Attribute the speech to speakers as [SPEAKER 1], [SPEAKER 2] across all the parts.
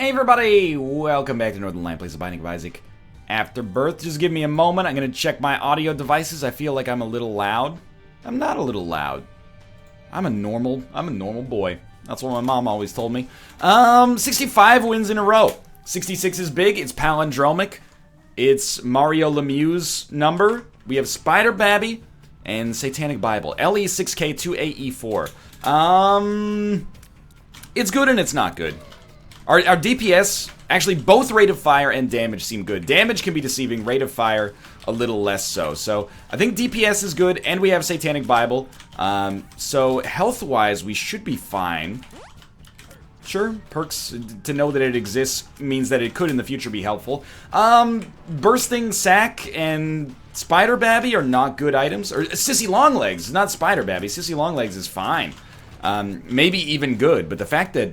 [SPEAKER 1] Hey everybody, welcome back to Northern Lion Place of Binding of Isaac. Afterbirth, just give me a moment. I'm gonna check my audio devices. I feel like I'm a little loud. I'm not a little loud. I'm a normal boy. That's what my mom always told me. 65 wins in a row. 66 is big. It's palindromic. It's Mario Lemieux's number. We have Spider Babby and Satanic Bible. LE6K2AE4. It's good and it's not good. Our DPS, actually both rate of fire and damage seem good. Damage can be deceiving, rate of fire a little less so. So I think DPS is good and we have Satanic Bible. So health-wise we should be fine. Sure, perks to know that it exists means that it could in the future be helpful. Bursting Sack and Spider Babby are not good items. Or Sissy Longlegs, not Spider Babby. Sissy Longlegs is fine. Maybe even good, but the fact that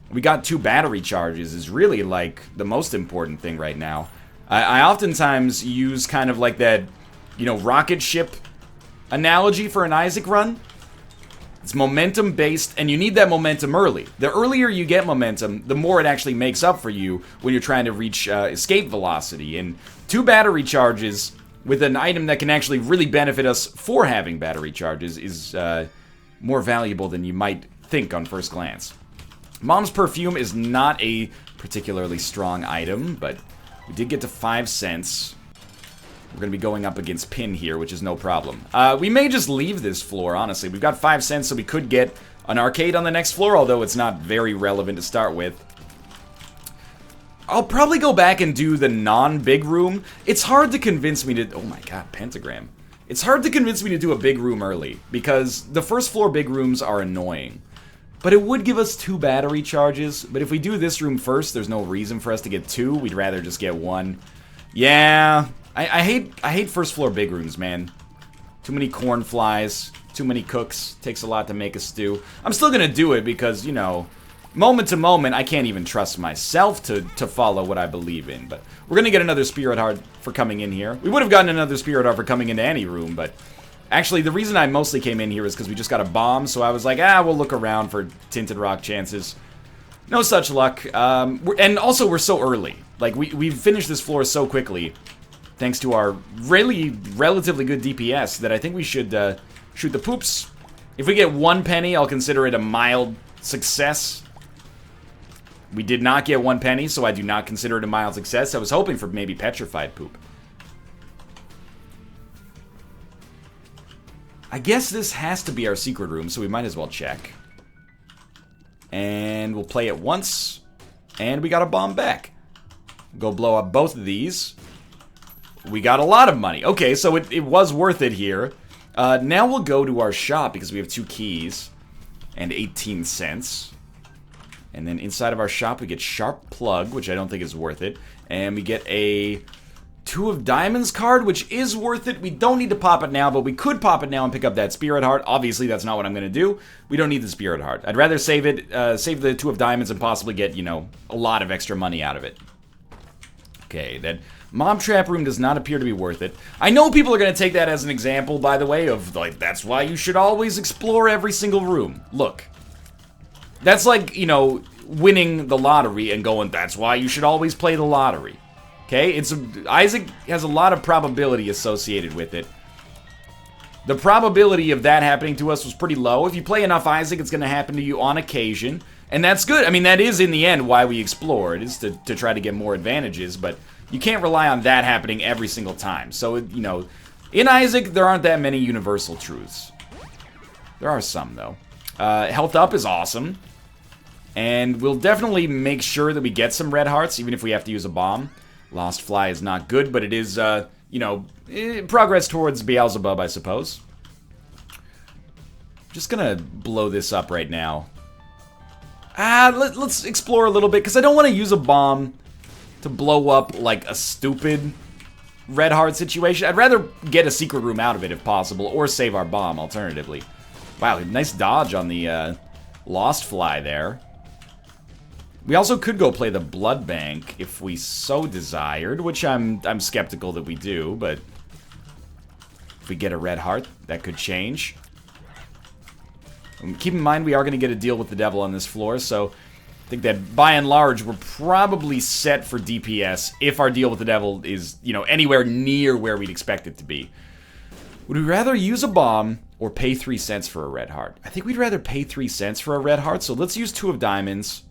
[SPEAKER 1] we got 2 battery charges is really, like, the most important thing right now. I oftentimes use kind of like that, you know, rocket ship analogy for an Isaac run. It's momentum-based, and you need that momentum early. The earlier you get momentum, the more it actually makes up for you when you're trying to reach escape velocity. And 2 battery charges with an item that can actually really benefit us for having battery charges is more valuable than you might think on first glance. Mom's Perfume is not a particularly strong item, but we did get to 5 cents. We're going to be going up against Pin here, which is no problem. We may just leave this floor, honestly. We've got 5 cents, so we could get an arcade on the next floor, although it's not very relevant to start with. I'll probably go back and do the non-big room. It's hard to convince me to... Oh my god, pentagram. It's hard to convince me to do a big room early, because the first floor big rooms are annoying. But it would give us 2 battery charges. But if we do this room first, there's no reason for us to get 2. We'd rather just get 1. Yeah, I hate first floor big rooms, man. Too many corn flies, too many cooks. Takes a lot to make a stew. I'm still gonna do it because, you know, moment to moment, I can't even trust myself to follow what I believe in. But we're gonna get another Spirit Heart for coming in here. We would have gotten another Spirit Heart for coming into any room, but... Actually, the reason I mostly came in here is because we just got a bomb, so I was like, we'll look around for Tinted Rock chances. No such luck. And also, we're so early. Like, we've finished this floor so quickly, thanks to our really relatively good DPS, that I think we should shoot the poops. If we get 1 penny, I'll consider it a mild success. We did not get 1 penny, so I do not consider it a mild success. I was hoping for maybe petrified poop. I guess this has to be our secret room, so we might as well check. And we'll play it once. And we got a bomb back. Go blow up both of these. We got a lot of money. Okay, so it was worth it here. Now we'll go to our shop because we have 2 keys. And 18 cents. And then inside of our shop we get Sharp Plug, which I don't think is worth it. And we get a... 2 of Diamonds card, which is worth it. We don't need to pop it now, but we could pop it now and pick up that Spirit Heart. Obviously, that's not what I'm going to do. We don't need the Spirit Heart. I'd rather save it, save the 2 of Diamonds and possibly get, you know, a lot of extra money out of it. Okay, that Mob Trap room does not appear to be worth it. I know people are going to take that as an example, by the way, of, like, that's why you should always explore every single room. Look. That's like, you know, winning the lottery and going, that's why you should always play the lottery. Okay, Isaac has a lot of probability associated with it. The probability of that happening to us was pretty low. If you play enough Isaac, it's going to happen to you on occasion. And that's good. I mean, that is, in the end, why we explore. It is to try to get more advantages, but you can't rely on that happening every single time. So, you know, in Isaac, there aren't that many universal truths. There are some, though. Health up is awesome. And we'll definitely make sure that we get some red hearts, even if we have to use a bomb. Lost Fly is not good, but it is, you know, progress towards Beelzebub, I suppose. Just gonna blow this up right now. Let's explore a little bit, because I don't want to use a bomb to blow up, like, a stupid red heart situation. I'd rather get a secret room out of it, if possible, or save our bomb, alternatively. Wow, nice dodge on the, Lost Fly there. We also could go play the Blood Bank if we so desired, which I'm skeptical that we do, but if we get a red heart, that could change. Keep in mind we are going to get a deal with the devil on this floor, so I think that, by and large, we're probably set for DPS if our deal with the devil is, you know, anywhere near where we'd expect it to be. Would we rather use a bomb or pay 3 cents for a red heart? I think we'd rather pay 3 cents for a red heart, so let's use 2 of diamonds.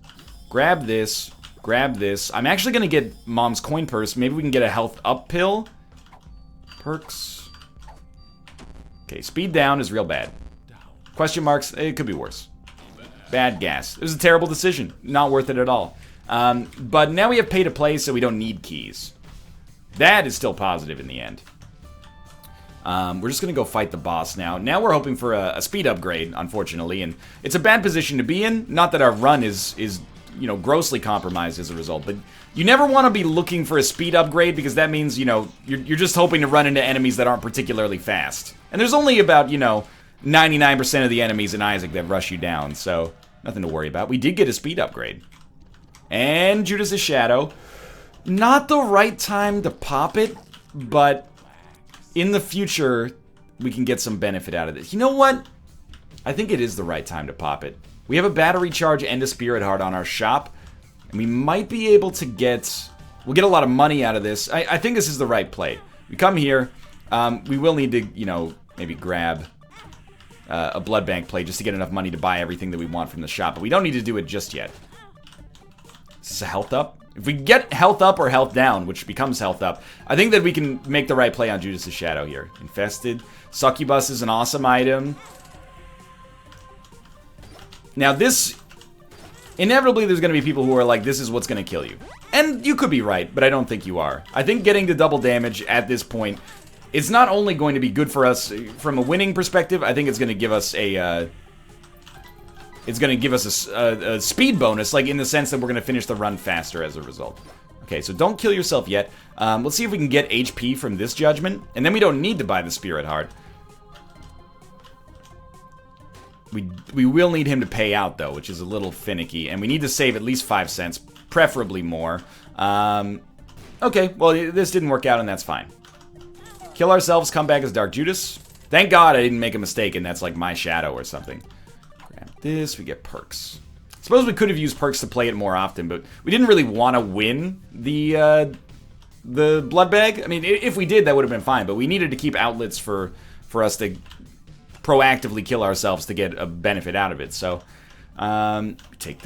[SPEAKER 1] Grab this. Grab this. I'm actually going to get Mom's coin purse. Maybe we can get a health up pill. Perks. Okay, speed down is real bad. Question marks, it could be worse. Bad gas. It was a terrible decision. Not worth it at all. But now we have pay to play, so we don't need keys. That is still positive in the end. We're just going to go fight the boss now. Now we're hoping for a speed upgrade, unfortunately. And it's a bad position to be in. Not that our run is you know, grossly compromised as a result. But you never want to be looking for a speed upgrade because that means, you know, you're just hoping to run into enemies that aren't particularly fast. And there's only about, you know, 99% of the enemies in Isaac that rush you down, so nothing to worry about. We did get a speed upgrade. And Judas' Shadow. Not the right time to pop it, but in the future, we can get some benefit out of this. You know what? I think it is the right time to pop it. We have a battery charge and a spirit heart on our shop, and we might be able to get... We'll get a lot of money out of this. I think this is the right play. We come here. We will need to, you know, maybe grab a blood bank play just to get enough money to buy everything that we want from the shop, but we don't need to do it just yet. Is this a health up? If we get health up or health down, which becomes health up, I think that we can make the right play on Judas' Shadow here. Infested. Succubus is an awesome item. Now this, inevitably there's going to be people who are like, this is what's going to kill you. And you could be right, but I don't think you are. I think getting the double damage at this point is not only going to be good for us from a winning perspective, I think it's going to give us a, a speed bonus, like in the sense that we're going to finish the run faster as a result. Okay, so don't kill yourself yet. Let's see if we can get HP from this judgment, and then we don't need to buy the spirit heart. We will need him to pay out, though, which is a little finicky. And we need to save at least 5 cents, preferably more. Okay, well, this didn't work out, and that's fine. Kill ourselves, come back as Dark Judas. Thank God I didn't make a mistake, and that's like my shadow or something. Grab this, we get perks. Suppose we could have used perks to play it more often, but we didn't really want to win the blood bag. I mean, if we did, that would have been fine, but we needed to keep outlets for us to proactively kill ourselves to get a benefit out of it. So we take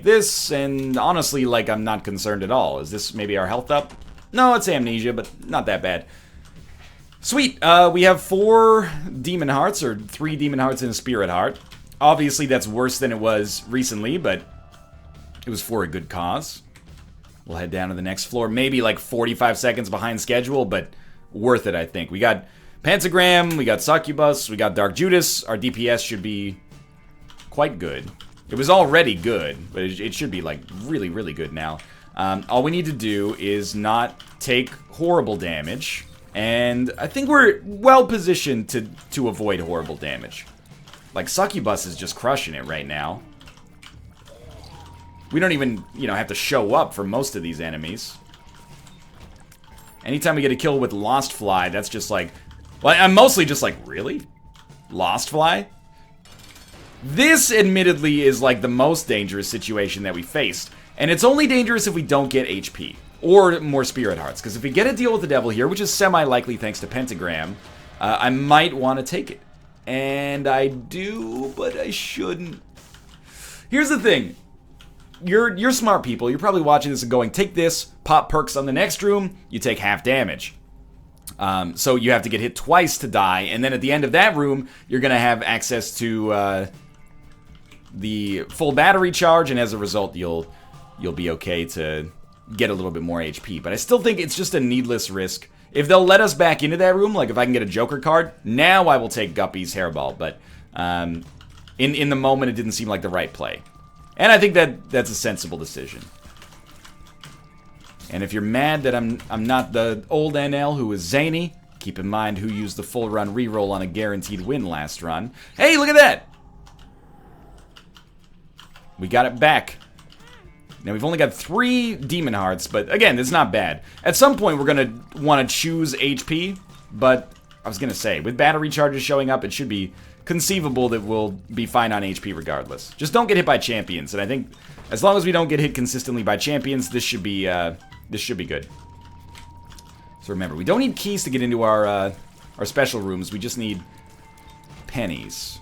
[SPEAKER 1] this, and honestly, like, I'm not concerned at all. Is this maybe our health up? No, it's amnesia, but not that bad. Sweet. We have 4 demon hearts, or 3 demon hearts and a spirit heart. Obviously, that's worse than it was recently, but it was for a good cause. We'll head down to the next floor, maybe like 45 seconds behind schedule, but worth it, I think. We got Pentagram, we got Succubus, we got Dark Judas. Our DPS should be quite good. It was already good, but it should be like really, really good now. All we need to do is not take horrible damage, and I think we're well positioned to avoid horrible damage. Like, Succubus is just crushing it right now. We don't even, you know, have to show up for most of these enemies. Anytime we get a kill with Lost Fly, that's just like... Well, I'm mostly just like, really? Lost Fly? This, admittedly, is like the most dangerous situation that we faced. And it's only dangerous if we don't get HP. Or more Spirit Hearts. Because if we get a deal with the devil here, which is semi-likely thanks to Pentagram, I might want to take it. And I do, but I shouldn't. Here's the thing. You're smart people. You're probably watching this and going, take this, pop perks on the next room, you take half damage. So you have to get hit twice to die, and then at the end of that room, you're going to have access to the full battery charge, and as a result, you'll be okay to get a little bit more HP. But I still think it's just a needless risk. If they'll let us back into that room, like if I can get a Joker card, now I will take Guppy's Hairball. But in the moment, it didn't seem like the right play. And I think that's a sensible decision. And if you're mad that I'm not the old NL who is zany, keep in mind who used the full run reroll on a guaranteed win last run. Hey, look at that! We got it back. Now, we've only got 3 Demon Hearts, but again, it's not bad. At some point, we're going to want to choose HP, but I was going to say, with battery charges showing up, it should be conceivable that we'll be fine on HP regardless. Just don't get hit by champions, and I think as long as we don't get hit consistently by champions, this should be good. So remember, we don't need keys to get into our special rooms. We just need pennies.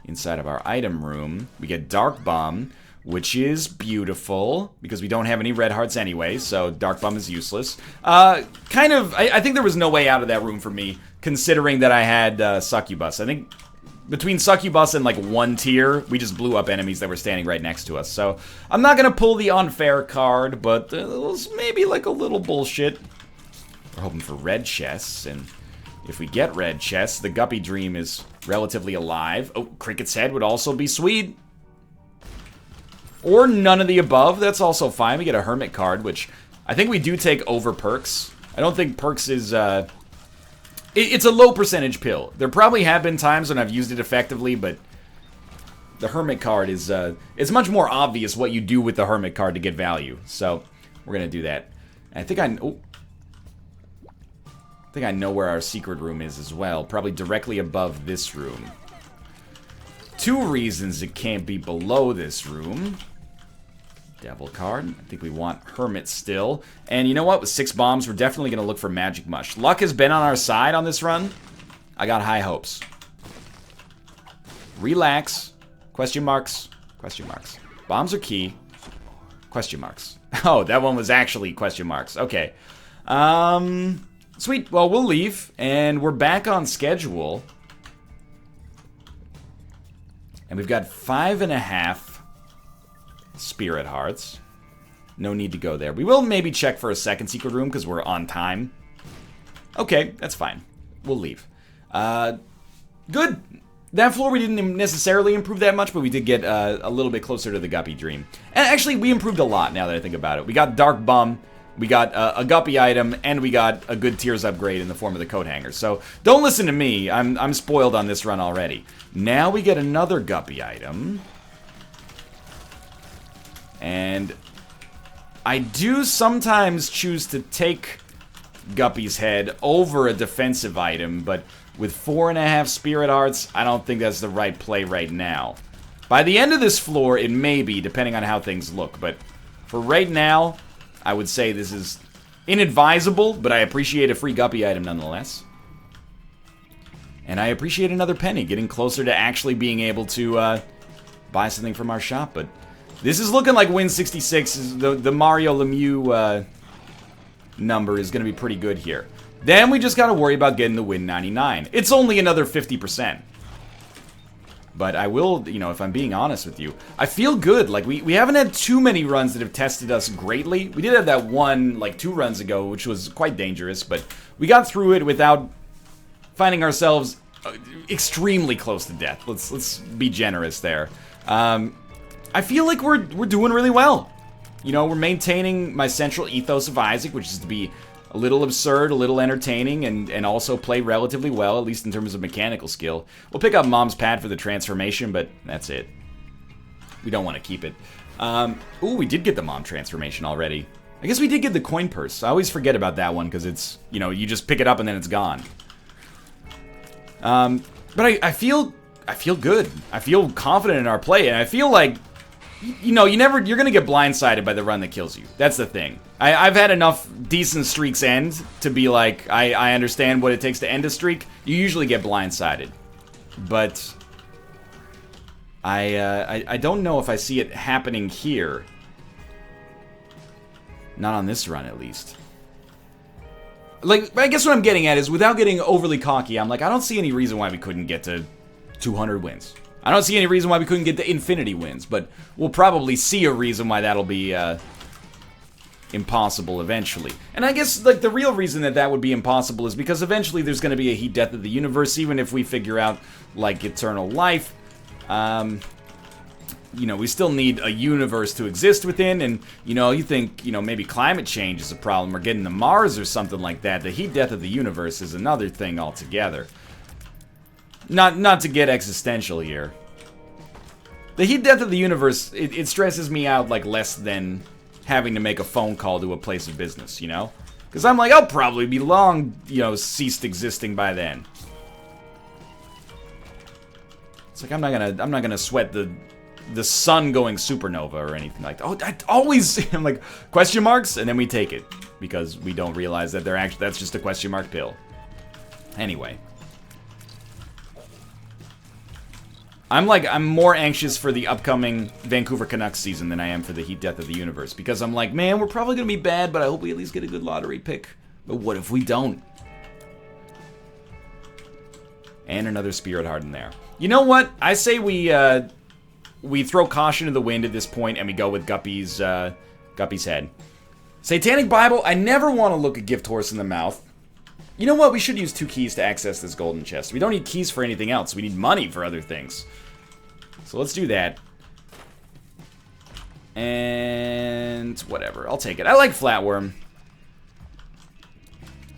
[SPEAKER 1] Inside of our item room, we get Dark Bomb, which is beautiful, because we don't have any red hearts anyway, so Dark Bomb is useless. I think there was no way out of that room for me, considering that I had Succubus. I think between Succubus and like 1 tier, we just blew up enemies that were standing right next to us. So I'm not going to pull the unfair card, but it was maybe like a little bullshit. We're hoping for red chests, and if we get red chests, the Guppy Dream is relatively alive. Oh, Cricket's Head would also be sweet. Or none of the above, that's also fine. We get a Hermit card, which I think we do take over Perks. I don't think Perks is, it's a low percentage pill. There probably have been times when I've used it effectively, but the Hermit card is, it's much more obvious what you do with the Hermit card to get value. So, we're gonna do that. And I think I know where our secret room is as well. Probably directly above this room. 2 reasons it can't be below this room. Devil card. I think we want Hermit still. And you know what? With 6 bombs, we're definitely going to look for Magic Mush. Luck has been on our side on this run. I got high hopes. Relax. Question marks. Question marks. Bombs are key. Question marks. Oh, that one was actually question marks. Okay. Sweet. Well, we'll leave. And we're back on schedule. And we've got 5.5 Spirit Hearts. No need to go there. We will maybe check for a second secret room because we're on time. Okay, that's fine. We'll leave. Good. That floor we didn't necessarily improve that much, but we did get a little bit closer to the Guppy Dream. And actually, we improved a lot now that I think about it. We got Dark Bum, we got a Guppy item, and we got a good tiers upgrade in the form of the coat hanger. So don't listen to me. I'm spoiled on this run already. Now we get another Guppy item. And I do sometimes choose to take Guppy's Head over a defensive item, but with 4.5 Spirit Hearts, I don't think that's the right play right now. By the end of this floor, it may be, depending on how things look, but for right now, I would say this is inadvisable, but I appreciate a free Guppy item nonetheless. And I appreciate another penny, getting closer to actually being able to buy something from our shop, but this is looking like win 66. The Mario Lemieux number is going to be pretty good here. Then we just got to worry about getting the win 99. It's only another 50%. But I will, you know, if I'm being honest with you, I feel good. Like, we haven't had too many runs that have tested us greatly. We did have that one, like, 2 runs ago, which was quite dangerous. But we got through it without finding ourselves extremely close to death. Let's be generous there. I feel like we're doing really well. You know, we're maintaining my central ethos of Isaac, which is to be a little absurd, a little entertaining, and also play relatively well, at least in terms of mechanical skill. We'll pick up Mom's Pad for the transformation, but that's it. We don't want to keep it. Ooh, we did get the Mom transformation already. I guess we did get the coin purse. I always forget about that one, because it's, you know, you just pick it up and then it's gone. But I feel good. I feel confident in our play, and I feel like, you know, you're gonna get blindsided by the run that kills you. That's the thing. I've had enough decent streaks end to be like, I understand what it takes to end a streak. You usually get blindsided. But I don't know if I see it happening here. Not on this run, at least. Like, I guess what I'm getting at is, without getting overly cocky, I'm like, I don't see any reason why we couldn't get to 200 wins. I don't see any reason why we couldn't get to infinity wins, but we'll probably see a reason why that'll be impossible eventually. And I guess, like, the real reason that would be impossible is because eventually there's going to be a heat death of the universe, even if we figure out, like, eternal life. You know, we still need a universe to exist within, and, you know, you think, you know, maybe climate change is a problem, or getting to Mars or something like that. The heat death of the universe is another thing altogether. Not to get existential here. The heat death of the universe, it stresses me out, like, less than having to make a phone call to a place of business, you know? Because I'm like, I'll probably be long, you know, ceased existing by then. It's like I'm not gonna sweat the sun going supernova or anything like that. Oh, I always I'm like question marks, and then we take it because we don't realize that that's just a question mark pill. Anyway, I'm more anxious for the upcoming Vancouver Canucks season than I am for the Heat Death of the Universe, because I'm like, man, we're probably gonna be bad, but I hope we at least get a good lottery pick. But what if we don't? And another Spirit Heart in there. You know what? I say we throw caution to the wind at this point, and we go with Guppy's head. Satanic Bible. I never want to look a gift horse in the mouth. You know what? We should use 2 keys to access this golden chest. We don't need keys for anything else. We need money for other things. So let's do that. And whatever. I'll take it. I like Flatworm.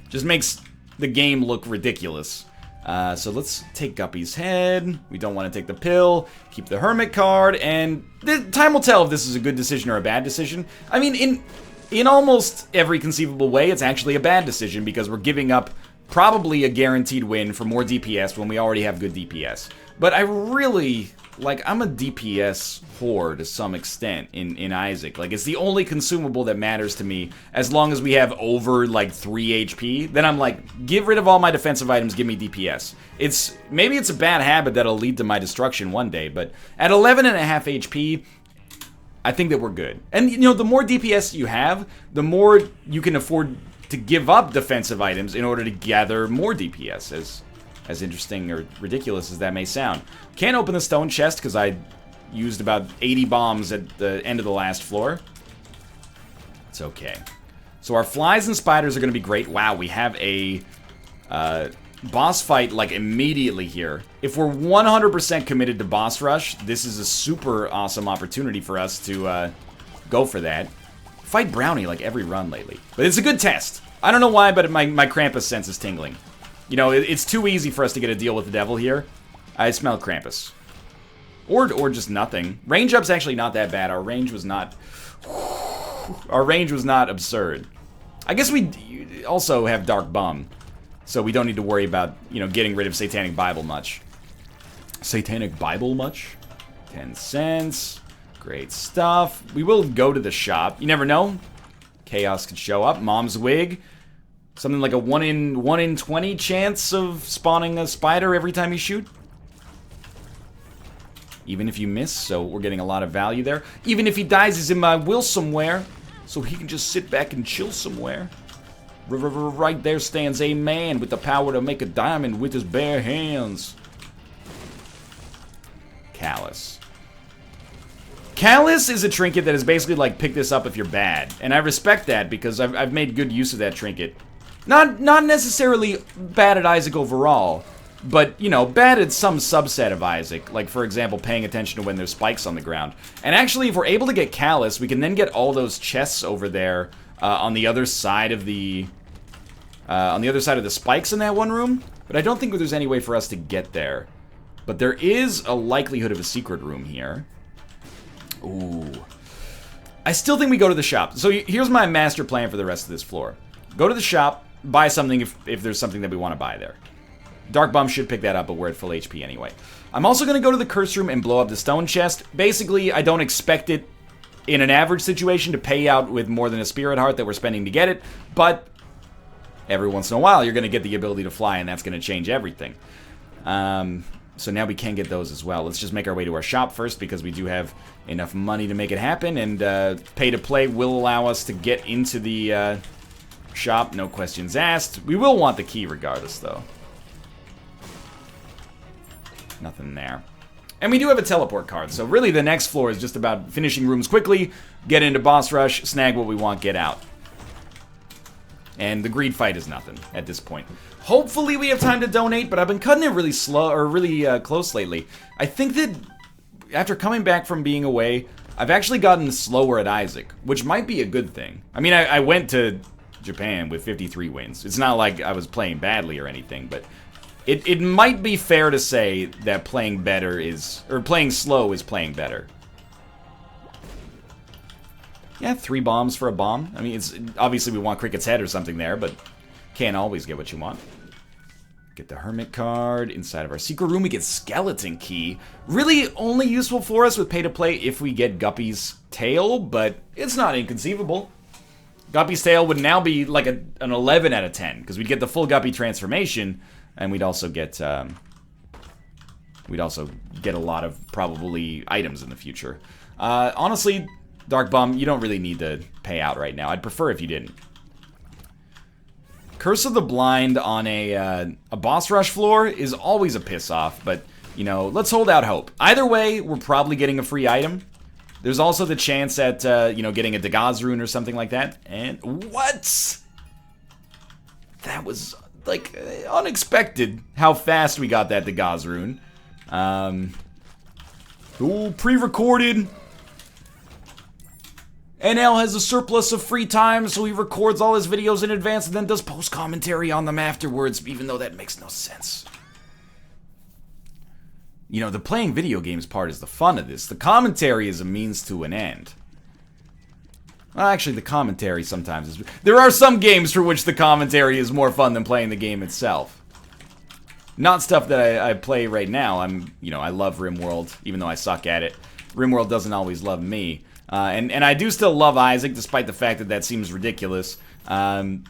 [SPEAKER 1] Just makes the game look ridiculous. So let's take Guppy's head. We don't want to take the pill. Keep the Hermit card. And time will tell if this is a good decision or a bad decision. I mean, in almost every conceivable way, it's actually a bad decision because we're giving up probably a guaranteed win for more DPS when we already have good DPS. But I really, I'm a DPS whore to some extent in Isaac. Like, it's the only consumable that matters to me as long as we have over, 3 HP. Then I'm like, get rid of all my defensive items, give me DPS. Maybe it's a bad habit that'll lead to my destruction one day, but at 11.5 HP, I think that we're good. And, the more DPS you have, the more you can afford to give up defensive items in order to gather more DPS, as interesting or ridiculous as that may sound. Can't open the stone chest because I used about 80 bombs at the end of the last floor. It's okay. So our flies and spiders are going to be great. Wow, we have a boss fight, immediately here. If we're 100% committed to boss rush, this is a super awesome opportunity for us to go for that. Fight Brownie, every run lately. But it's a good test. I don't know why, but my Krampus sense is tingling. It's too easy for us to get a deal with the devil here. I smell Krampus. Or just nothing. Range up's actually not that bad. Our range was not... Our range was not absurd. I guess we also have Dark Bum. So we don't need to worry about, getting rid of Satanic Bible much. Satanic Bible much? 10 cents. Great stuff. We will go to the shop. You never know. Chaos could show up. Mom's Wig. Something like a 1 in 20 chance of spawning a spider every time you shoot. Even if you miss, so we're getting a lot of value there. Even if he dies, he's in my will somewhere. So he can just sit back and chill somewhere. Right there stands a man with the power to make a diamond with his bare hands. Callus. Callus is a trinket that is basically pick this up if you're bad. And I respect that because I've made good use of that trinket. Not necessarily bad at Isaac overall, but, bad at some subset of Isaac. Like, for example, paying attention to when there's spikes on the ground. And actually, if we're able to get Callus, we can then get all those chests over there on the other side of the... spikes in that one room. But I don't think there's any way for us to get there. But there is a likelihood of a secret room here. Ooh. I still think we go to the shop. So here's my master plan for the rest of this floor. Go to the shop, buy something if there's something that we want to buy there. Dark Bum should pick that up, but we're at full HP anyway. I'm also going to go to the curse room and blow up the stone chest. Basically, I don't expect it in an average situation to pay out with more than a spirit heart that we're spending to get it, but every once in a while you're going to get the ability to fly, and that's going to change everything. So now we can get those as well. Let's just make our way to our shop first because we do have enough money to make it happen, and pay to play will allow us to get into the shop, no questions asked. We will want the key regardless, though. Nothing there. And we do have a teleport card, so really the next floor is just about finishing rooms quickly, get into boss rush, snag what we want, get out. And the greed fight is nothing at this point. Hopefully we have time to donate, but I've been cutting it really slow, or really close lately. I think that after coming back from being away, I've actually gotten slower at Isaac, which might be a good thing. I mean, I went to Japan with 53 wins. It's not like I was playing badly or anything, but it might be fair to say that playing better is, or playing slow is playing better. Yeah, 3 bombs for a bomb. I mean, it's obviously we want Cricket's head or something there, but can't always get what you want. Get the Hermit card. Inside of our secret room, we get Skeleton Key. Really only useful for us with pay-to-play if we get Guppy's Tail, but it's not inconceivable. Guppy's Tail would now be like an 11 out of 10, because we'd get the full Guppy transformation, and we'd also get a lot of, probably, items in the future. Honestly, Dark Bum, you don't really need to pay out right now. I'd prefer if you didn't. Curse of the Blind on a boss rush floor is always a piss-off, but, you know, let's hold out hope. Either way, we're probably getting a free item. There's also the chance at, you know, getting a Dagaz rune or something like that. And what? That was, like, unexpected how fast we got that Dagaz rune. Ooh, pre-recorded. NL has a surplus of free time, so he records all his videos in advance and then does post-commentary on them afterwards, even though that makes no sense. You know, the playing video games part is the fun of this. The commentary is a means to an end. Well, actually, the commentary sometimes is... There are some games for which the commentary is more fun than playing the game itself. Not stuff that I play right now. You know, I love RimWorld, even though I suck at it. RimWorld doesn't always love me. And I do still love Isaac, despite the fact that that seems ridiculous. But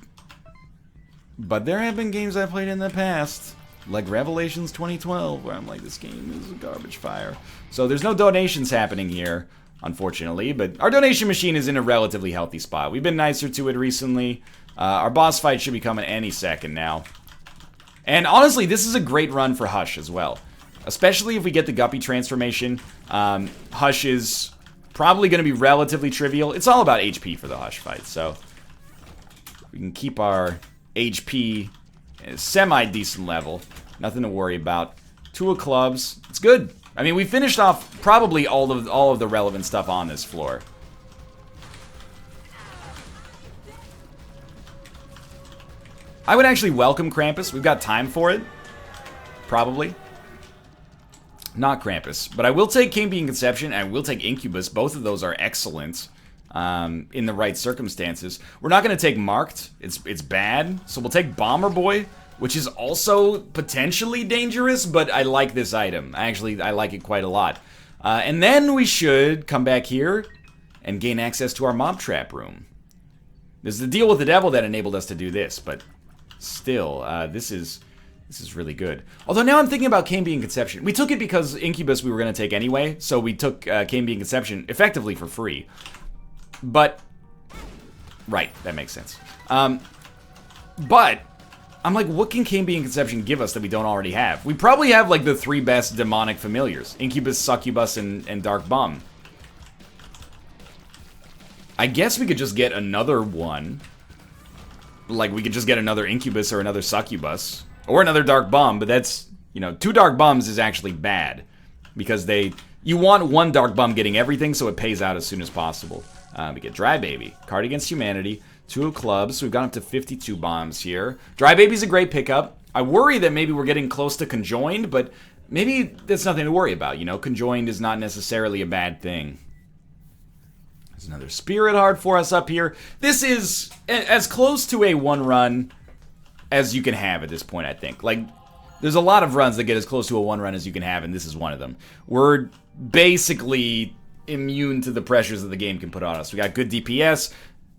[SPEAKER 1] there have been games I've played in the past, like Revelations 2012, where I'm like, this game is a garbage fire. So there's no donations happening here, unfortunately, but our donation machine is in a relatively healthy spot. We've been nicer to it recently. Our boss fight should be coming any second now. And honestly, this is a great run for Hush as well. Especially if we get the Guppy transformation. Hush is probably going to be relatively trivial. It's all about HP for the Hush fight, so we can keep our HP at a semi-decent level. Nothing to worry about. 2 of clubs. It's good. I mean, we finished off probably all of the relevant stuff on this floor. I would actually welcome Krampus. We've got time for it. Probably. Not Krampus. But I will take King Being Conception, and I will take Incubus. Both of those are excellent in the right circumstances. We're not going to take Marked. It's bad. So we'll take Bomber Boy, which is also potentially dangerous, but I like this item. I like it quite a lot. And then we should come back here and gain access to our Mob Trap room. There's the deal with the devil that enabled us to do this, but still, this is really good. Although now I'm thinking about Cane Being Conception. We took it because Incubus we were going to take anyway, so we took Cane Being Conception effectively for free. But, right, that makes sense. But, I'm like, what can Cane Being Conception give us that we don't already have? We probably have, like, the 3 best demonic familiars. Incubus, Succubus, and Dark Bum. I guess we could just get another one. Like, we could just get another Incubus or another Succubus. Or another Dark Bum, but that's, you know, 2 Dark Bums is actually bad. Because you want 1 Dark Bum getting everything, so it pays out as soon as possible. We get Dry Baby, Card Against Humanity, 2 of Clubs, so we've gone up to 52 bombs here. Dry Baby's a great pickup. I worry that maybe we're getting close to Conjoined, but maybe that's nothing to worry about, you know? Conjoined is not necessarily a bad thing. There's another Spirit Heart for us up here. This is as close to a 1-run as you can have at this point, I think. Like, there's a lot of runs that get as close to a 1-run as you can have, and this is one of them. We're basically immune to the pressures that the game can put on us. We got good DPS,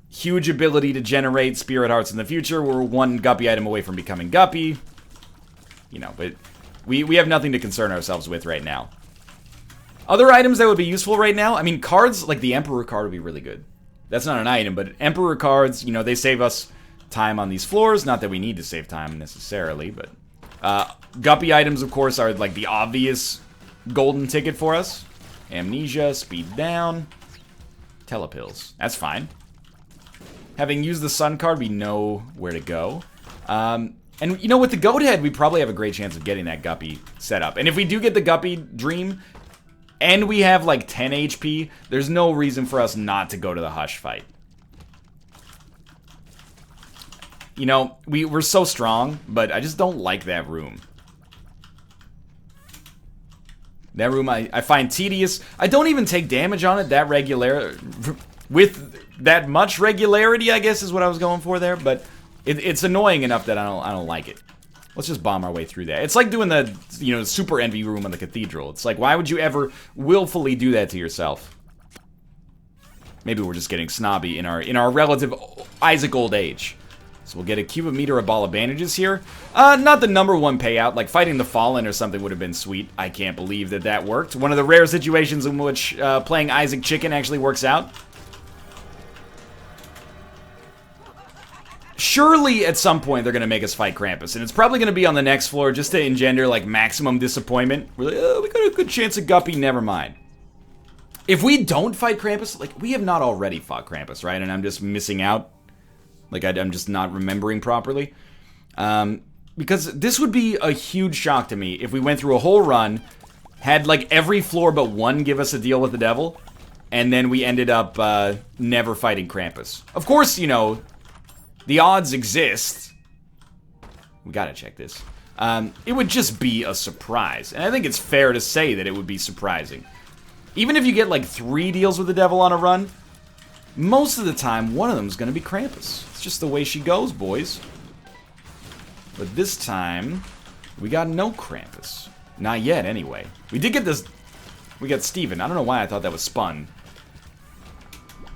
[SPEAKER 1] huge ability to generate Spirit Hearts in the future. We're 1 Guppy item away from becoming Guppy. You know, but we have nothing to concern ourselves with right now. Other items that would be useful right now, I mean, cards like the Emperor card would be really good. That's not an item, but Emperor cards, you know, they save us time on these floors. Not that we need to save time necessarily, but Guppy items, of course, are like the obvious golden ticket for us. Amnesia, speed down, Telepills. That's fine. Having used the Sun card, we know where to go. And, you know, with the Goat Head, we probably have a great chance of getting that Guppy set up. And if we do get the Guppy Dream, and we have like 10 HP, there's no reason for us not to go to the Hush fight. You know, we're so strong, but I just don't like that room. That room I find tedious. I don't even take damage on it that with that much regularity, I guess is what I was going for there, but it's annoying enough that I don't like it. Let's just bomb our way through that. It's like doing the, you know, super envy room on the cathedral. It's like, why would you ever willfully do that to yourself? Maybe we're just getting snobby in our relative Isaac old age. So we'll get a cubic meter, a ball of bandages here. Not the #1 payout, like fighting the Fallen or something would have been sweet. I can't believe that that worked. One of the rare situations in which playing Isaac Chicken actually works out. Surely, at some point, they're going to make us fight Krampus, and it's probably going to be on the next floor just to engender, like, maximum disappointment. We're like, oh, we got a good chance of Guppy, never mind. If we don't fight Krampus, like, we have not already fought Krampus, right? And I'm just missing out. Like, I'm just not remembering properly. Because this would be a huge shock to me if we went through a whole run, had, like, every floor but one give us a deal with the devil, and then we ended up never fighting Krampus. Of course, you know, the odds exist. We gotta check this. It would just be a surprise. And I think it's fair to say that it would be surprising. Even if you get like 3 deals with the devil on a run, most of the time, one of them is gonna be Krampus. It's just the way she goes, boys. But this time, we got no Krampus. Not yet, anyway. We did get this... We got Steven. I don't know why I thought that was Spun.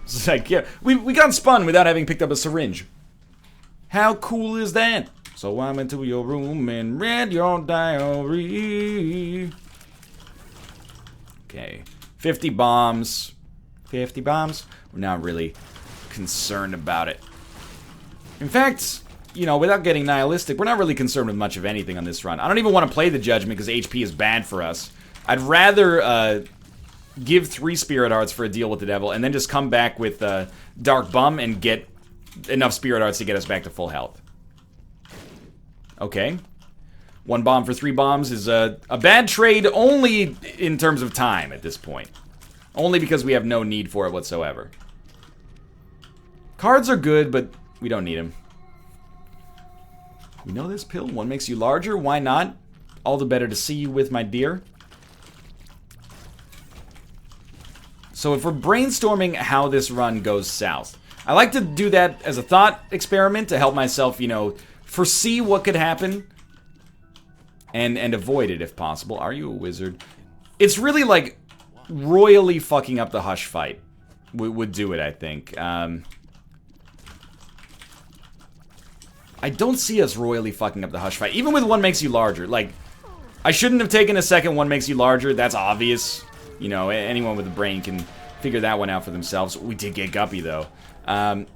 [SPEAKER 1] It's like, yeah, we got Spun without having picked up a syringe. How cool is that? So I'm into your room and read your diary. Okay. 50 bombs. 50 bombs? We're not really concerned about it. In fact, you know, without getting nihilistic, we're not really concerned with much of anything on this run. I don't even want to play the Judgment because HP is bad for us. I'd rather give 3 Spirit Hearts for a deal with the devil and then just come back with Dark Bum and get enough Spirit Hearts to get us back to full health. Okay. 1 bomb for 3 bombs is a bad trade only in terms of time at this point. Only because we have no need for it whatsoever. Cards are good, but we don't need them. We know this pill. 1 makes you larger. Why not? All the better to see you with, my dear. So if we're brainstorming how this run goes south, I like to do that as a thought experiment to help myself, you know, foresee what could happen and avoid it if possible. Are you a wizard? It's really like royally fucking up the Hush fight would do it, I think. I don't see us royally fucking up the Hush fight, even with 1 makes you larger. Like, I shouldn't have taken a second 1 makes you larger. That's obvious. You know, anyone with a brain can figure that one out for themselves. We did get Guppy, though. I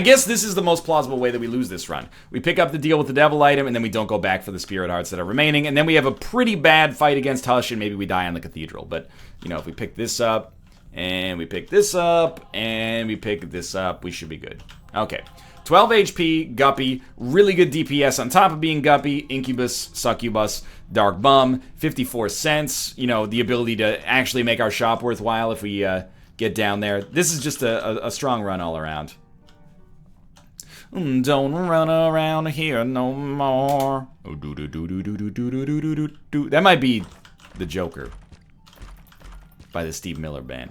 [SPEAKER 1] guess this is the most plausible way that we lose this run. We pick up the deal with the devil item, and then we don't go back for the Spirit Hearts that are remaining, and then we have a pretty bad fight against Hush, and maybe we die on the Cathedral. But, you know, if we pick this up, and we pick this up, and we pick this up, we should be good. Okay. 12 HP, Guppy, really good DPS on top of being Guppy, Incubus, Succubus, Dark Bum, 54 cents, you know, the ability to actually make our shop worthwhile if we get down there. This is just a strong run all around. Don't run around here no more. That might be The Joker by the Steve Miller Band.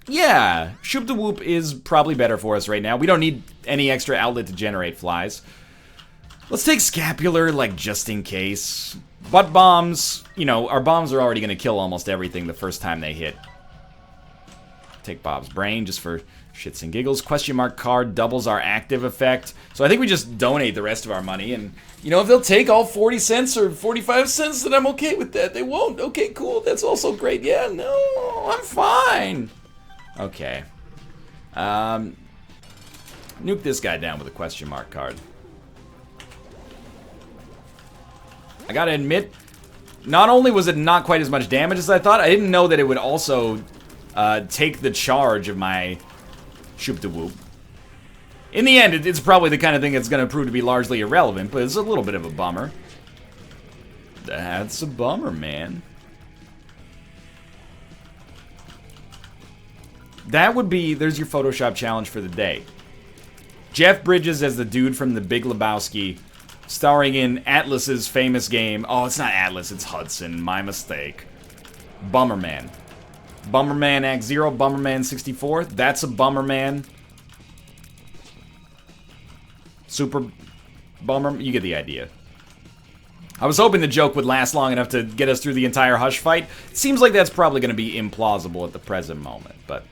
[SPEAKER 1] Yeah, Shoop the Whoop is probably better for us right now. We don't need any extra outlet to generate flies. Let's take Scapular, like, just in case. Butt bombs, you know, our bombs are already going to kill almost everything the first time they hit. Take Bob's Brain just for shits and giggles. Question mark card doubles our active effect. So I think we just donate the rest of our money. And, you know, if they'll take all 40 cents or 45 cents, then I'm okay with that. They won't. Okay, cool. That's also great. Yeah, no, I'm fine. Okay. Nuke this guy down with a question mark card. I gotta admit, not only was it not quite as much damage as I thought, I didn't know that it would also take the charge of my Shoop da Whoop. In the end, it's probably the kind of thing that's gonna prove to be largely irrelevant, but it's a little bit of a bummer. That's a bummer, man. That would be, there's your Photoshop challenge for the day. Jeff Bridges as the dude from The Big Lebowski, starring in Atlas's famous game. Oh, it's not Atlas, it's Hudson. My mistake. Bummerman. Bummerman Act 0, Bummerman 64. That's a Bummerman. Super Bummer, you get the idea. I was hoping the joke would last long enough to get us through the entire Hush fight. It seems like that's probably going to be implausible at the present moment, but...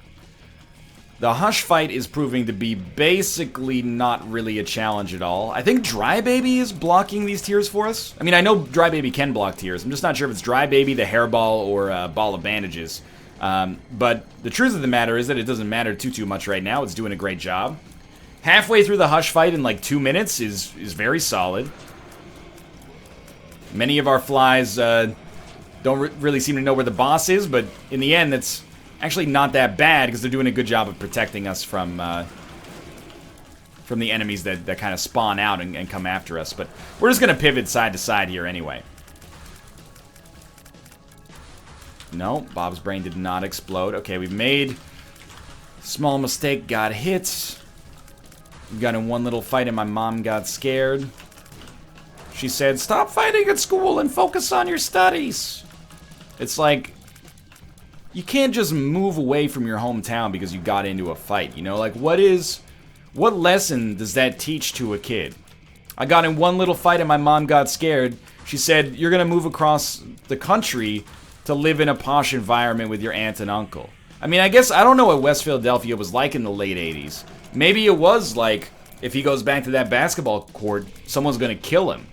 [SPEAKER 1] The Hush fight is proving to be basically not really a challenge at all. I think Dry Baby is blocking these tears for us. I mean, I know Dry Baby can block tears. I'm just not sure if it's Dry Baby, the Hairball, or Ball of Bandages. But the truth of the matter is that it doesn't matter too much right now. It's doing a great job. Halfway through the Hush fight in like 2 minutes is very solid. Many of our flies don't really seem to know where the boss is, but in the end, that's actually not that bad because they're doing a good job of protecting us from the enemies that kind of spawn out and come after us. But we're just going to pivot side to side here anyway. No, Bob's brain did not explode. Okay, we've made a small mistake, got hit. We got in one little fight and my mom got scared. She said, "Stop fighting at school and focus on your studies." It's like, you can't just move away from your hometown because you got into a fight, you know? Like, what lesson does that teach to a kid? I got in one little fight and my mom got scared. She said, "You're gonna move across the country to live in a posh environment with your aunt and uncle." I mean, I guess, I don't know what West Philadelphia was like in the late 80s. Maybe it was like, if he goes back to that basketball court, someone's gonna kill him.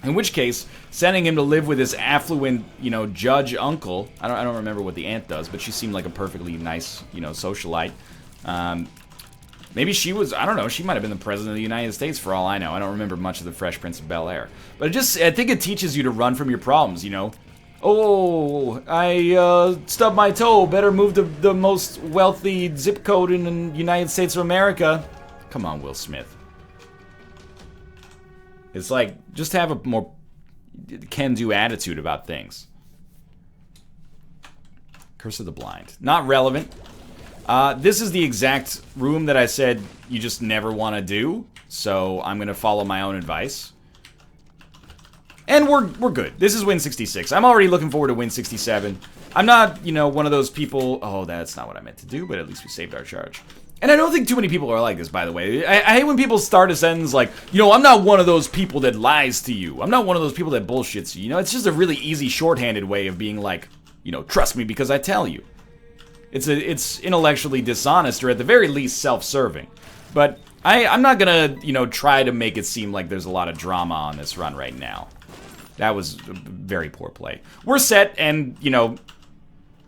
[SPEAKER 1] In which case, sending him to live with his affluent, you know, judge uncle. I don't remember what the aunt does, but she seemed like a perfectly nice, you know, socialite. Maybe she was, I don't know, she might have been the president of the United States for all I know. I don't remember much of the Fresh Prince of Bel-Air. But I think it teaches you to run from your problems, you know? Oh, I stubbed my toe. Better move to the most wealthy zip code in the United States of America. Come on, Will Smith. It's like, just have a more can-do attitude about things. Curse of the Blind. Not relevant. This is the exact room that I said you just never want to do. So I'm going to follow my own advice. And we're good. This is win 66. I'm already looking forward to win 67. I'm not, you know, one of those people... Oh, that's not what I meant to do, but at least we saved our charge. And I don't think too many people are like this, by the way. I hate when people start a sentence like, you know, I'm not one of those people that lies to you. I'm not one of those people that bullshits you. You know, it's just a really easy shorthanded way of being like, you know, trust me because I tell you. It's intellectually dishonest, or at the very least self-serving. But I'm not gonna, you know, try to make it seem like there's a lot of drama on this run right now. That was a very poor play. We're set, and, you know,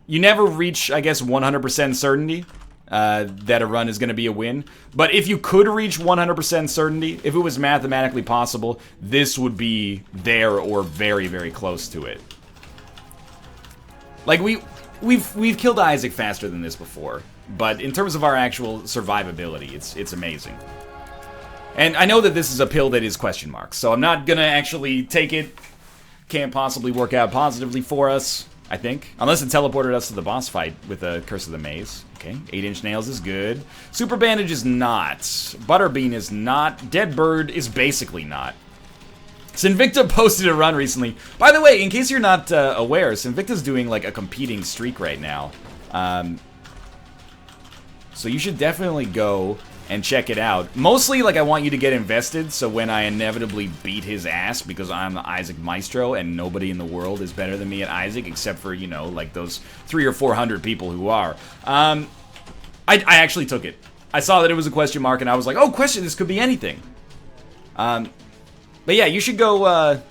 [SPEAKER 1] you never reach, I guess, 100% certainty that a run is going to be a win. But if you could reach 100% certainty, if it was mathematically possible, this would be there or very, very close to it. Like, we've killed Isaac faster than this before, but in terms of our actual survivability, it's amazing. And I know that this is a pill that is question marks, so I'm not going to actually take it. Can't possibly work out positively for us, I think. Unless it teleported us to the boss fight with the Curse of the Maze. Okay, 8-inch nails is good. Super Bandage is not. Butterbean is not. Dead Bird is basically not. Sinvicta posted a run recently. By the way, in case you're not aware, Sinvicta's doing like a competing streak right now. So you should definitely go and check it out. Mostly, like, I want you to get invested, so when I inevitably beat his ass, because I'm the Isaac Maestro, and nobody in the world is better than me at Isaac, except for, you know, like, those 300 or 400 people who are. I actually took it. I saw that it was a question mark, and I was like, oh, question, this could be anything. But yeah, you should go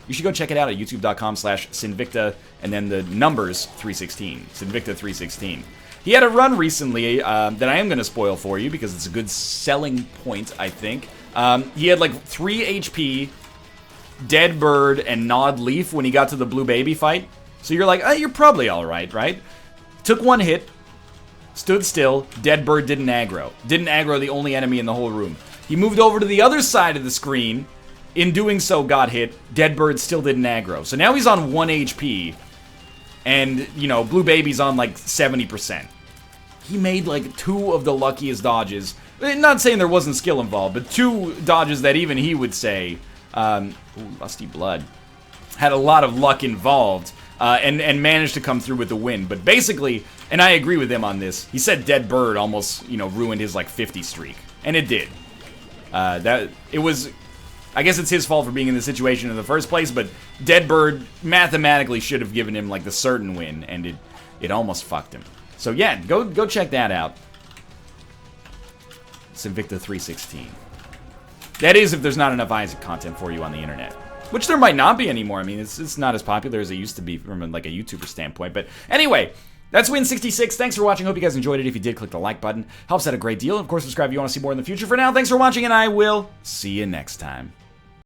[SPEAKER 1] check it out at youtube.com/Sinvicta, and then the numbers 316, Sinvicta 316. He had a run recently that I am going to spoil for you because it's a good selling point, I think. He had like 3 HP, Dead Bird, and Gnawed Leaf when he got to the Blue Baby fight. So you're like, oh, you're probably alright, right? Took 1 hit, stood still, Dead Bird didn't aggro. Didn't aggro the only enemy in the whole room. He moved over to the other side of the screen. In doing so, got hit. Dead Bird still didn't aggro. So now he's on 1 HP. And, you know, Blue Baby's on like 70%. He made like 2 of the luckiest dodges. Not saying there wasn't skill involved, but 2 dodges that even he would say, ooh, Lusty Blood, had a lot of luck involved, and managed to come through with the win. But basically, and I agree with him on this, he said Dead Bird almost, you know, ruined his like 50 streak. And it did. It was I guess it's his fault for being in the situation in the first place, but Deadbird mathematically should have given him, like, the certain win, and it almost fucked him. So, yeah, go check that out. It's Invicta 316. That is if there's not enough Isaac content for you on the internet. Which there might not be anymore. I mean, it's not as popular as it used to be from, like, a YouTuber standpoint. But anyway, that's Win66. Thanks for watching. Hope you guys enjoyed it. If you did, click the like button. Helps out a great deal. Of course, subscribe if you want to see more in the future. For now, thanks for watching, and I will see you next time.